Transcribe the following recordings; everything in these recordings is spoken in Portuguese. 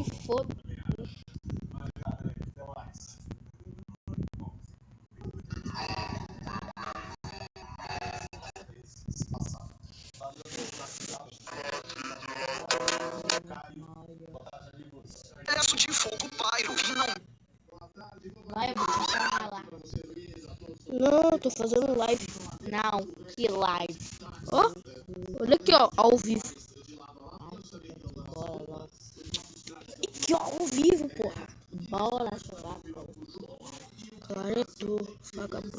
te foda. Peço de fogo pairo e não. Vai, eu vou te chamar lá. Não, eu tô fazendo live. Não, que live. Ó, olha aqui, ó, ao vivo. Bora lá. Aqui, ó, ao vivo, porra. Bora jogar. Cara, é tu, vagabundo.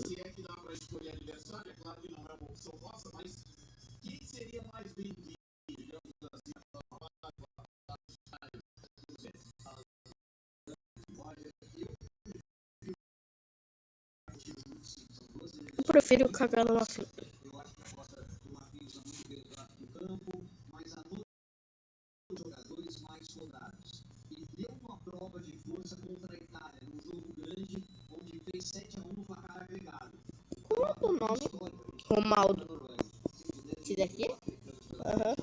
Eu prefiro cagar numa fila. Como é o nome? Romaldo. Esse daqui? Aham.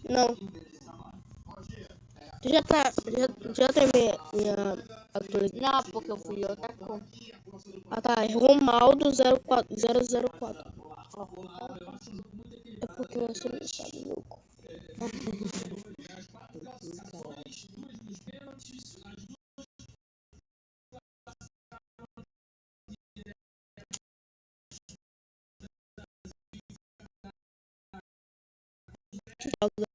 Não. Tu já tem minha atualização? Não, porque eu fui outra cor. Ah, tá. É Romaldo 004. É porque você não sabe, louco. Joga